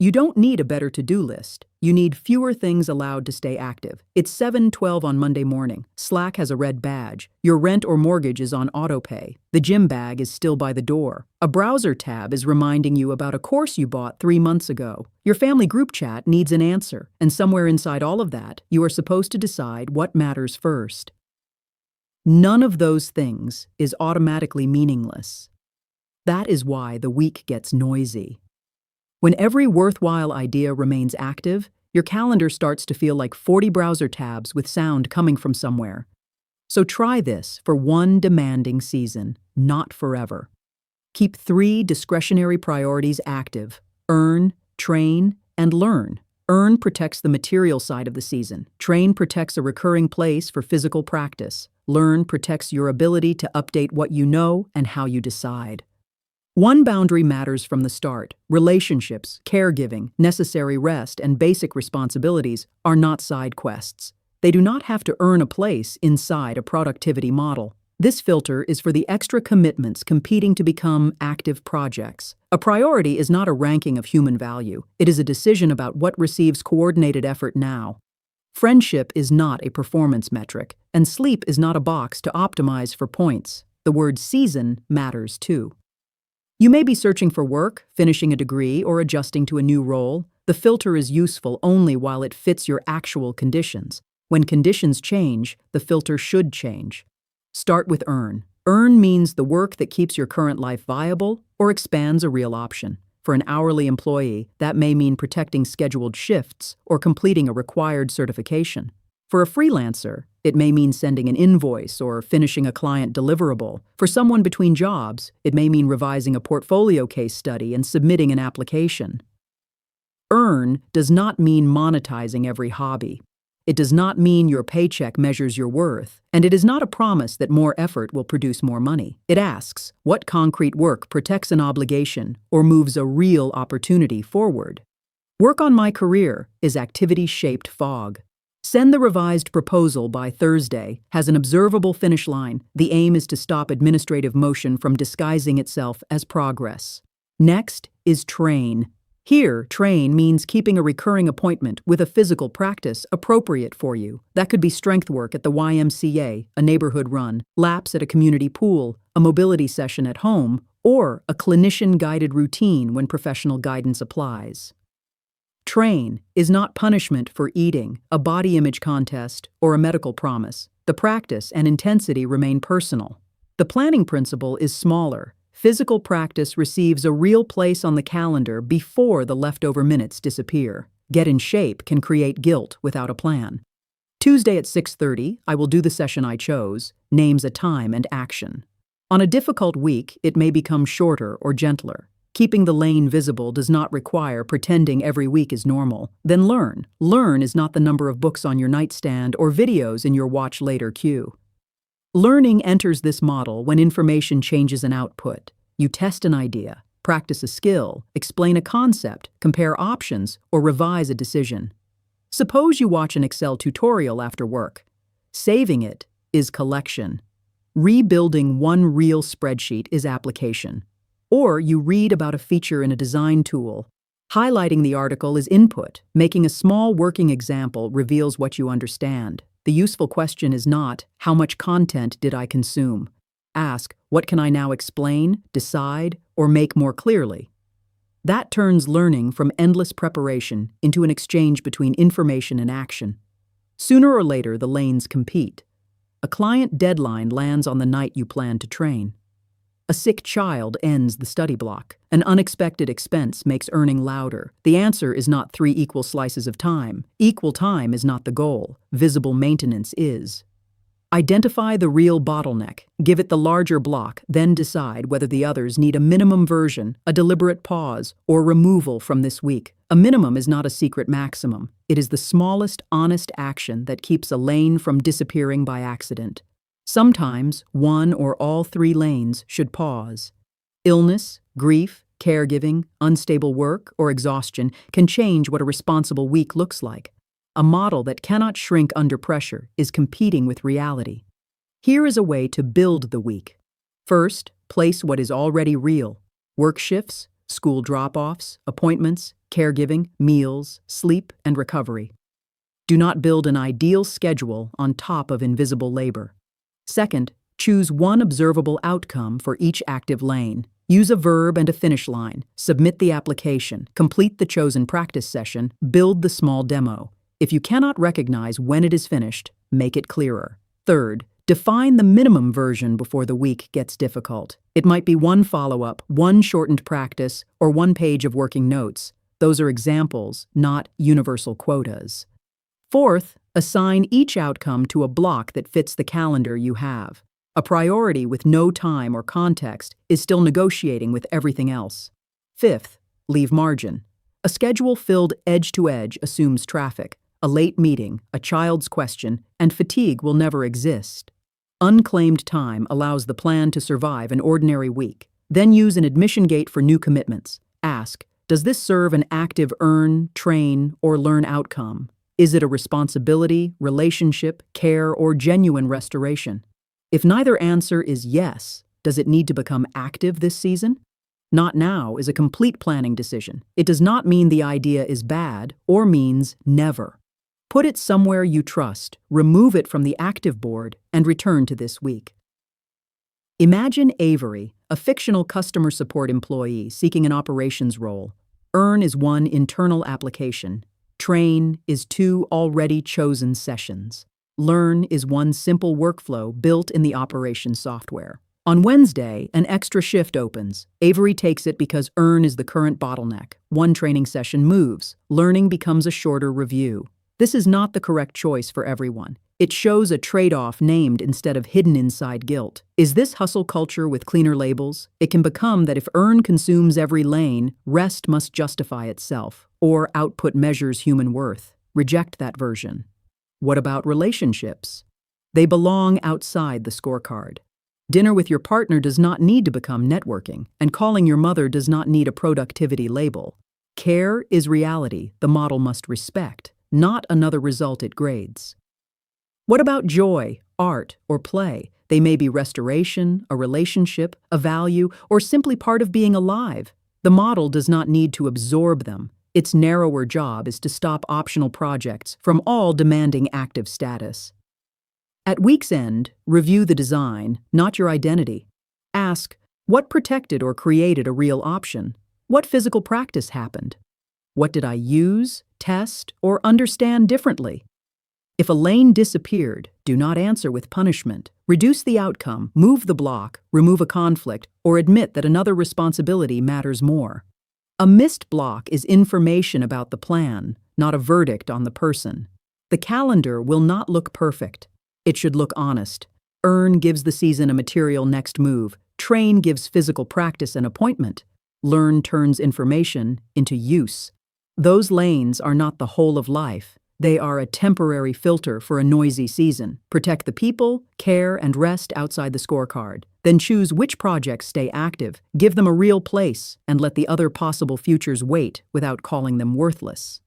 You don't need a better to-do list. You need fewer things allowed to stay active. It's 7:12 on Monday morning. Slack has a red badge. Your rent or mortgage is on autopay. The gym bag is still by the door. A browser tab is reminding you about a course you bought 3 months ago. Your family group chat needs an answer, and somewhere inside all of that, you are supposed to decide what matters first. None of those things is automatically meaningless. That is why the week gets noisy. When every worthwhile idea remains active, your calendar starts to feel like 40 browser tabs with sound coming from somewhere. So try this for one demanding season, not forever. Keep 3 discretionary priorities active: earn, train, and learn. Earn protects the material side of the season. Train protects a recurring place for physical practice. Learn protects your ability to update what you know and how you decide. One boundary matters from the start. Relationships, caregiving, necessary rest, and basic responsibilities are not side quests. They do not have to earn a place inside a productivity model. This filter is for the extra commitments competing to become active projects. A priority is not a ranking of human value. It is a decision about what receives coordinated effort now. Friendship is not a performance metric, and sleep is not a box to optimize for points. The word season matters too. You may be searching for work, finishing a degree, or adjusting to a new role. The filter is useful only while it fits your actual conditions. When conditions change, the filter should change. Start with earn. Earn means the work that keeps your current life viable or expands a real option. For an hourly employee, that may mean protecting scheduled shifts or completing a required certification. For a freelancer, it may mean sending an invoice or finishing a client deliverable. For someone between jobs, it may mean revising a portfolio case study and submitting an application. Earn does not mean monetizing every hobby. It does not mean your paycheck measures your worth, and it is not a promise that more effort will produce more money. It asks, what concrete work protects an obligation or moves a real opportunity forward? Work on my career is activity-shaped fog. Send the revised proposal by Thursday, has an observable finish line. The aim is to stop administrative motion from disguising itself as progress. Next is train. Here, train means keeping a recurring appointment with a physical practice appropriate for you. That could be strength work at the YMCA, a neighborhood run, laps at a community pool, a mobility session at home, or a clinician-guided routine when professional guidance applies. Train is not punishment for eating, a body image contest, or a medical promise. The practice and intensity remain personal. The planning principle is smaller. Physical practice receives a real place on the calendar before the leftover minutes disappear. Get in shape can create guilt without a plan. Tuesday at 6:30, I will do the session I chose, names a time and action. On a difficult week, it may become shorter or gentler. Keeping the lane visible does not require pretending every week is normal. Then learn. Learn is not the number of books on your nightstand or videos in your watch later queue. Learning enters this model when information changes an output. You test an idea, practice a skill, explain a concept, compare options, or revise a decision. Suppose you watch an Excel tutorial after work. Saving it is collection. Rebuilding one real spreadsheet is application. Or you read about a feature in a design tool. Highlighting the article is input. Making a small working example reveals what you understand. The useful question is not, how much content did I consume? Ask, what can I now explain, decide, or make more clearly? That turns learning from endless preparation into an exchange between information and action. Sooner or later, the lanes compete. A client deadline lands on the night you plan to train. A sick child ends the study block. An unexpected expense makes earning louder. The answer is not 3 equal slices of time. Equal time is not the goal. Visible maintenance is. Identify the real bottleneck, give it the larger block, then decide whether the others need a minimum version, a deliberate pause, or removal from this week. A minimum is not a secret maximum. It is the smallest, honest action that keeps a lane from disappearing by accident. Sometimes, one or all 3 lanes should pause. Illness, grief, caregiving, unstable work, or exhaustion can change what a responsible week looks like. A model that cannot shrink under pressure is competing with reality. Here is a way to build the week. First, place what is already real. Work shifts, school drop-offs, appointments, caregiving, meals, sleep, and recovery. Do not build an ideal schedule on top of invisible labor. Second, choose one observable outcome for each active lane. Use a verb and a finish line. Submit the application, complete the chosen practice session, build the small demo. If you cannot recognize when it is finished, make it clearer. Third, define the minimum version before the week gets difficult. It might be one follow-up, one shortened practice, or one page of working notes. Those are examples, not universal quotas. Fourth, assign each outcome to a block that fits the calendar you have. A priority with no time or context is still negotiating with everything else. Fifth, leave margin. A schedule filled edge to edge assumes traffic, a late meeting, a child's question, and fatigue will never exist. Unclaimed time allows the plan to survive an ordinary week. Then use an admission gate for new commitments. Ask, does this serve an active earn, train, or learn outcome? Is it a responsibility, relationship, care, or genuine restoration? If neither answer is yes, does it need to become active this season? Not now is a complete planning decision. It does not mean the idea is bad or means never. Put it somewhere you trust, remove it from the active board, and return to this week. Imagine Avery, a fictional customer support employee seeking an operations role. Earn is one internal application. Train is two already chosen sessions. Learn is one simple workflow built in the operations software. On Wednesday, an extra shift opens. Avery takes it because earn is the current bottleneck. One training session moves. Learning becomes a shorter review. This is not the correct choice for everyone. It shows a trade-off named instead of hidden inside guilt. Is this hustle culture with cleaner labels? It can become that if earn consumes every lane, rest must justify itself, or output measures human worth. Reject that version. What about relationships? They belong outside the scorecard. Dinner with your partner does not need to become networking, and calling your mother does not need a productivity label. Care is reality the model must respect, not another result it grades. What about joy, art, or play? They may be restoration, a relationship, a value, or simply part of being alive. The model does not need to absorb them. Its narrower job is to stop optional projects from all demanding active status. At week's end, review the design, not your identity. Ask, what protected or created a real option? What physical practice happened? What did I use, test, or understand differently? If a lane disappeared, do not answer with punishment. Reduce the outcome, move the block, remove a conflict, or admit that another responsibility matters more. A missed block is information about the plan, not a verdict on the person. The calendar will not look perfect. It should look honest. Earn gives the season a material next move. Train gives physical practice an appointment. Learn turns information into use. Those lanes are not the whole of life. They are a temporary filter for a noisy season. Protect the people, care, and rest outside the scorecard. Then choose which projects stay active, give them a real place, and let the other possible futures wait without calling them worthless.